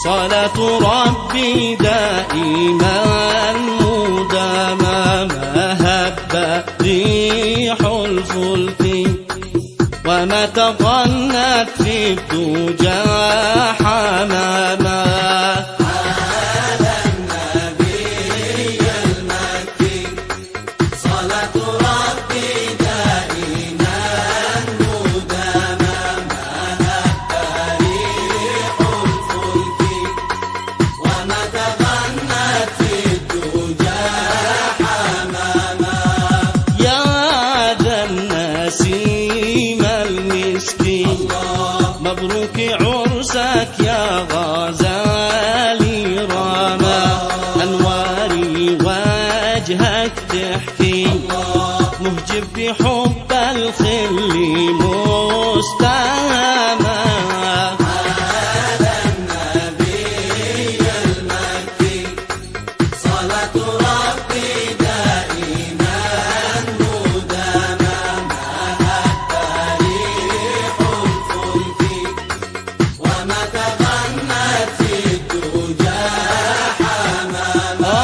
صلاة ربي دائما مداما ما هب ريح الفلك وما تغنت في الدجى حماما. على النبي المكي صلاة ربي دائما مداما ما هب ريح الفلك وما تغنت في الدجى حماما. يا ذا النسيم المسكين مبروك عرسك يا غزالي راما أنواري وجهك تحكي مهجب بحب الخل مستهما. على النبي المكي صلاة ربي دائما مداما ما هب ريح الفلك وما تغنت في الدجى حماما.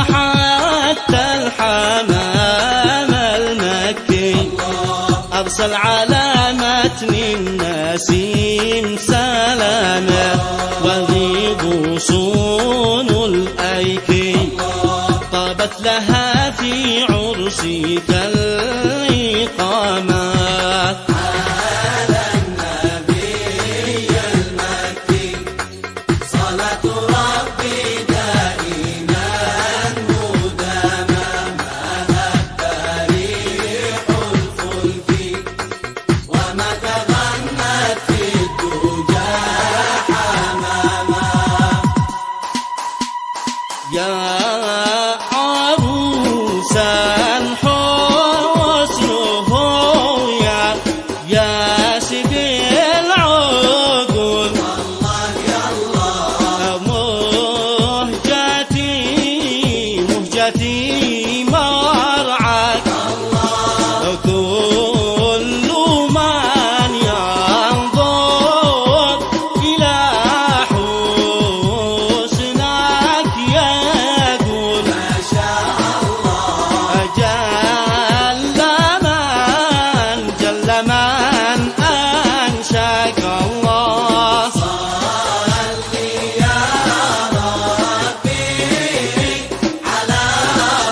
حتى الحمام المكي أرسل على متن النسيم سلاما وذي غصون الأيكي طابت لها في عرسك الإقامة. على النبي المكي صلاة ربي دائما مداما ما هب ريح الفلك وما تغنت في الدجى حماما. يا عروسا حسنه يا سيدي العقول الله يا الله مهجتي مرعاك كل من ينظر إلى حسنك يقول ما شاء الله جل من أنشاك الله. صل يا ربي على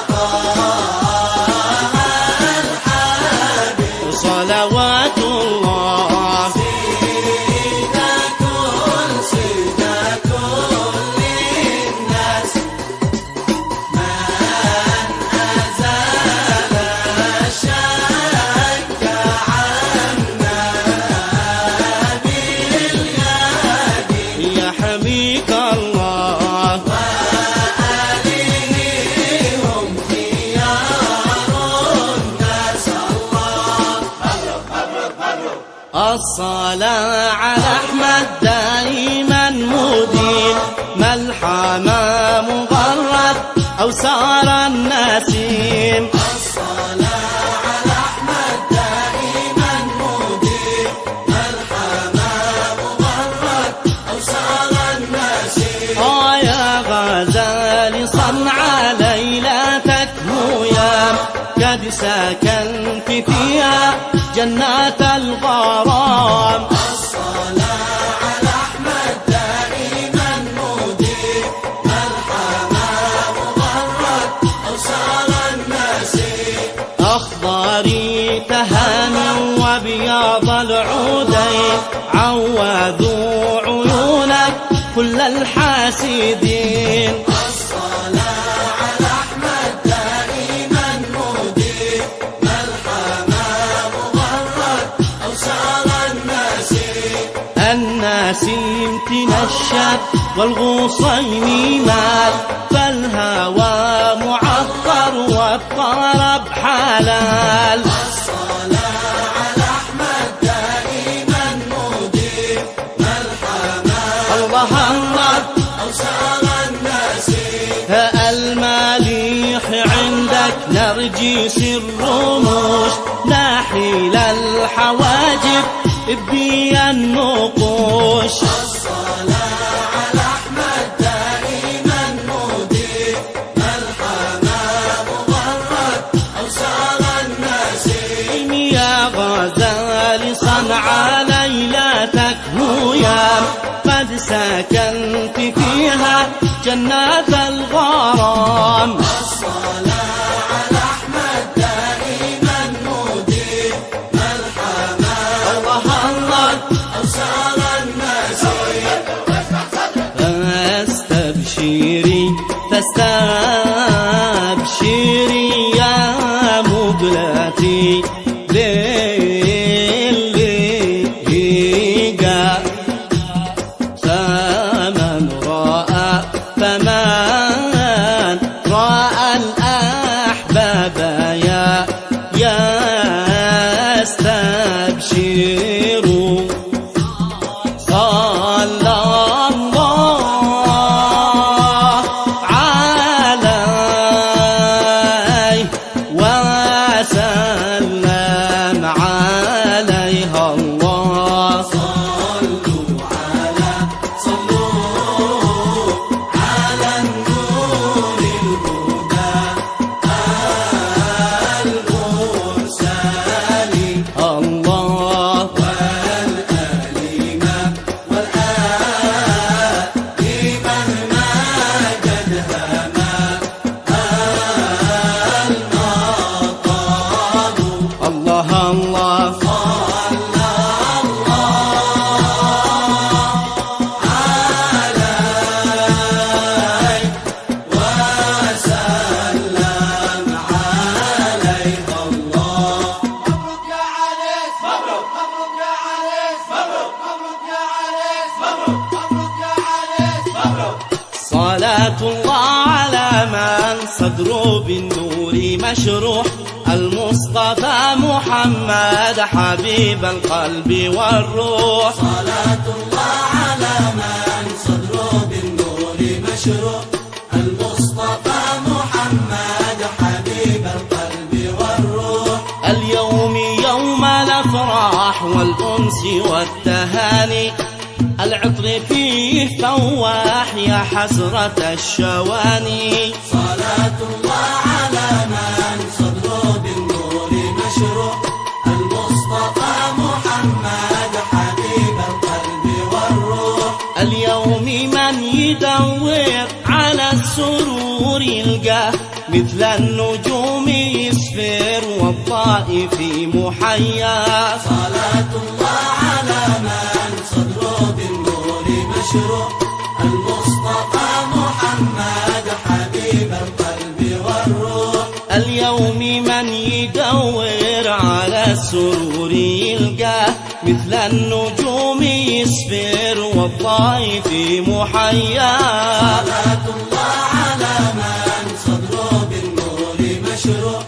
طه الحبيب صلوات الله سيدة كل الناس من أزال الشك عنا باليد يحميك الله وآلهم خيار الناس. الصلاة على أحمد دائما مدين ما الحمام مغرد أو سار النسيم. الصلاة على أحمد دائما مدير ما الحمام مغرد أو سار النسيم. يا غزال صنع ليلتك هيام قد سكنت فيها جنات الغرام. الصلاة على أحمد دائما مدير ما الحمام مغرد أو سار النسيم. أخضري تهاني وبياض العودين عوذوا عيونك كل الحاسدين. الصلاة على أحمد دائما مدير ما الحمام مغرد أو سار النسيم. النسيم تنشد والغصين مال فالهوى معطر والطرب حلال. الصلاة على أحمد دائما مدير ما الحمام الله الله أو سار النسيم. المليح عندك نرجس الرموش ناحل الحواجب ابدي النقوش. الصلاة على جنات الغرام. الصلاة على أحمد دائما مديم الحمام. الله الله أوصال النسيم. فاستبشري يا مقلتي لللقا. فمن رأى الأحباب يستبشر. صلى الله عليه وسلم عليها الله. صلوا على النور الهدى المرسل. الله والآلين مهما قد هما المطاب. الله الله صلاة الله على من صدره بالنور مشروح. المصطفى محمد حبيب القلب والروح. صلاة الله على من صدره بالنور مشروع. المصطفى محمد حبيب القلب والروح. اليوم يوم الأفراح والأنس والتهاني. العطر فيه فواح يا حسرة الشواني. صلاة الله على من صدره بالنور مشروع. المصطفى محمد حبيب القلب والروح. اليوم من يدور على السرور يلقاه. مثل النجوم يسفر والطائف محياه. صلاة الله على من صدره بالنور مشروع. المصطفى محمد حبيب القلب والروح. اليوم من يدور على السرور يلقاه. مثل النجوم يسفر والطائف محياه. صلاة الله على من صدره بالنور مشروع.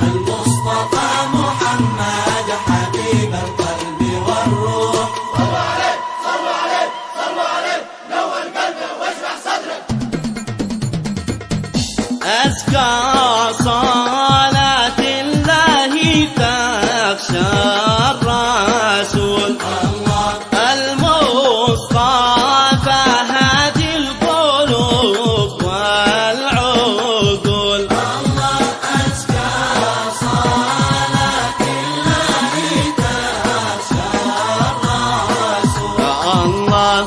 المصطفى محمد حبيب القلب والروح. صلوا عليه صلوا عليه صلوا عليه نور قلبه واشرح صدره. أزكى صلاة الله تخشى الرسول. المصطفى هادي القلوب والعقول. الله أزكى صلاة الله تخشى الرسول. الله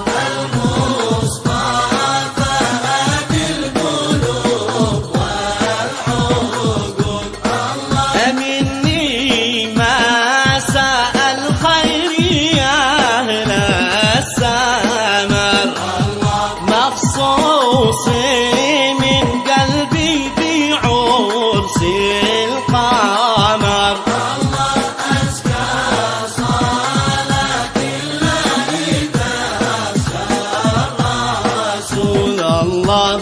المصطفى هادي القلوب والعقول. مني ما سأل خير يا أهل السمر. مخصوص من قلبي بعرس القمر. الله أزكى صلاة الله تخشى الرسول. رسول الله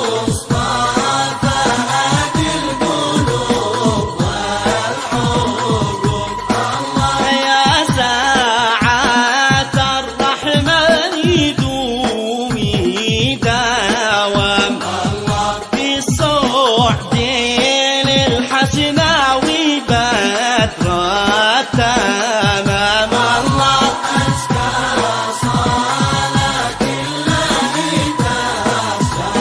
المصطفى هادي القلوب والعقول. يا ساعة الرحمن يدوم يداوم. في الصعد للحسناوي بدر التمام. الله أزكى صلاة الله تخشى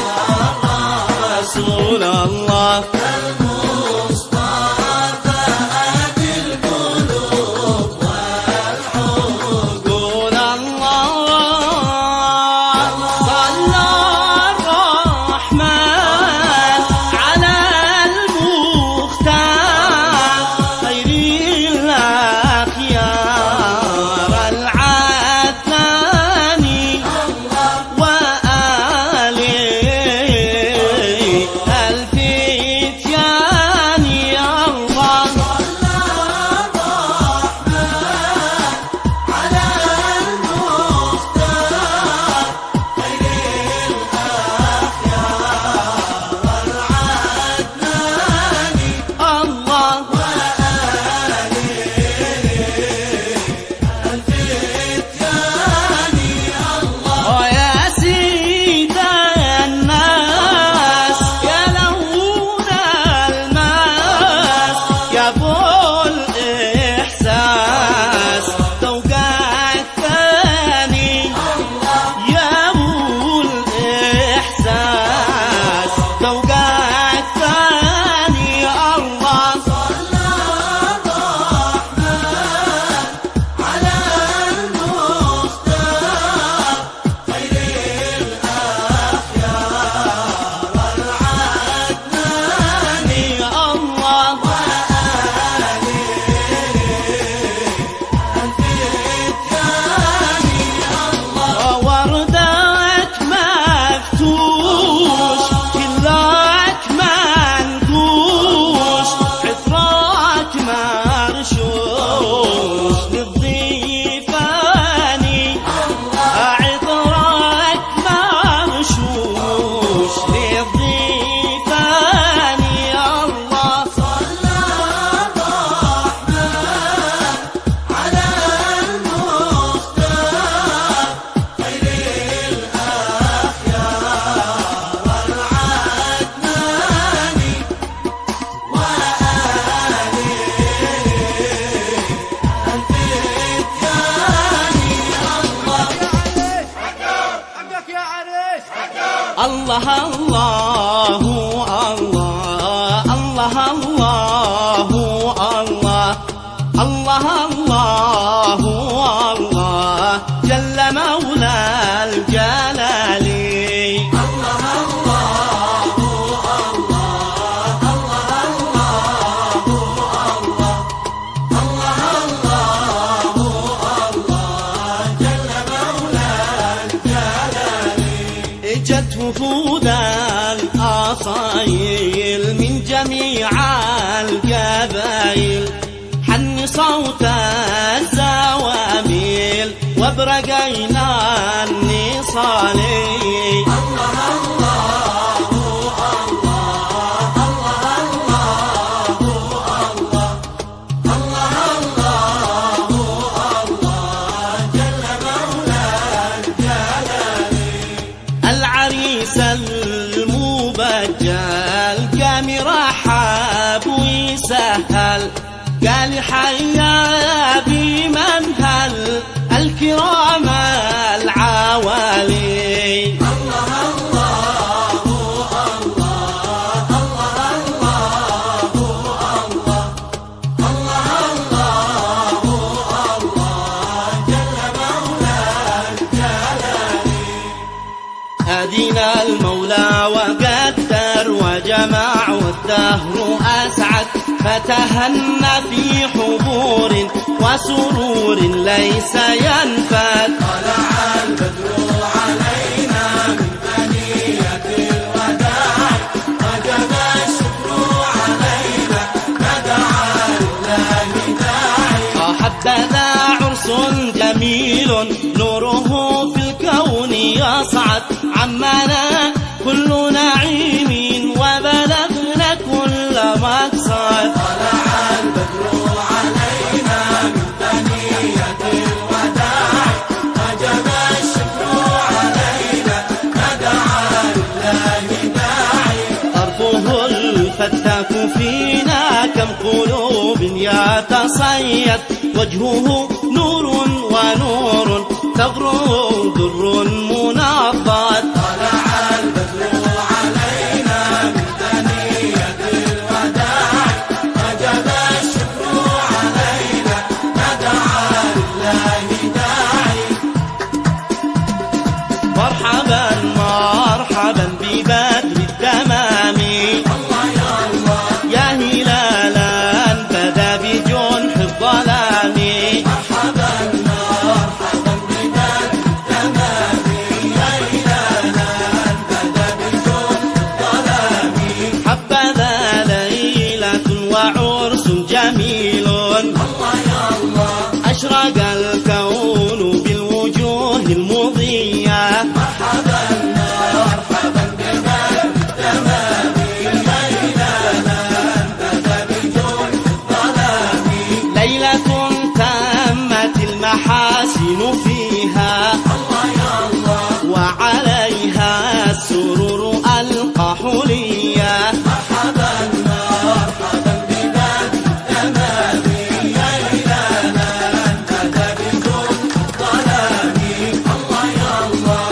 الله الله الله الله الله الله الله الله جل مولى الجلال. اجت وفود الأصايل من جميع القبائل، حن صوت الزواميل وبرقينا النصال. العريس المبجل قام يرحب ويسهل، قال حيا بمن هل الكرام العوالي. أدينا المولى وقدر وجمع والدهر أسعد، فتهنى في حبور وسرور ليس ينفد. طلع البدر علينا من ثنية الوداع، وجب الشكر علينا ندعى لله داعي. حبذا عرس جميل نوره في الكون يصعد، عمنا كل نعيم وبلغنا كل مقصد. طلع البدر علينا من ثنية الوداع، وجب الشكر علينا ندعى لله داعي. طرفه الفتاك فينا كم قلوب يتصيد، وجهه نور ونور ثغر در منضد. طلع البدر علينا من ثنية الوداع، وجب الشكر علينا ندعى لله داعي. مرحبا مرحبا ببدر التمام، الله يا الله يا هلالا بدا بجنح الظلام. مرحبا مرحبا ببدر التمام، يا إلهنا بدا بجود الظلام. حبذا ليلة وعرس جميل، الله يا الله أشرق الكون بالوجوه المضية. مرحبا مرحبا ببدر التمام، يا إلهنا بدا بجود الظلام. ليلة تمت المحاسن فيها، الله يا الله وعليها السرور ألقى حليا. مرحبا مرحبا ببدر التمام، يا إلهنا بدا بجود الظلام. الله يا الله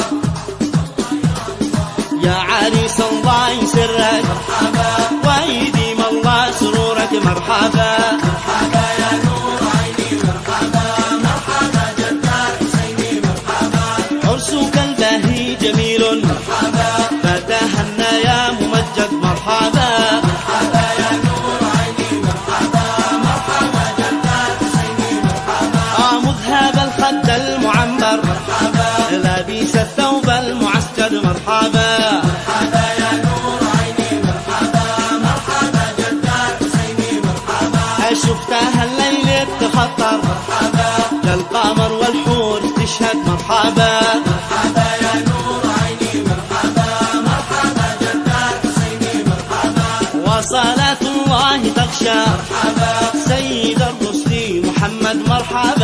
يا عريس الله يسرك مرحبا ويديم الله سرورك. مرحبا مرحبا يا نور عيني، مرحبا مرحبا جد الحسيني، مرحبا عرسك البهي جميل، مرحبا فتهنى يا ممجد. مرحبا مرحبا يا نور عيني، مرحبا مرحبا جد الحسيني، مرحبا مذهب الخد المعنبر، مرحبا لابس الثوب المعسكر. مرحبا مرحبا يا نور عيني، مرحبا مرحبا جد الحسيني، مرحبا شفتها الليل تخطر، مرحبا للقمر والحور تشهد. مرحبا مرحبا يا نور عيني، مرحبا مرحبا جد الحسيني، مرحبا وصلاة الله تغشى مرحبا سيد الرسل محمد. مرحبا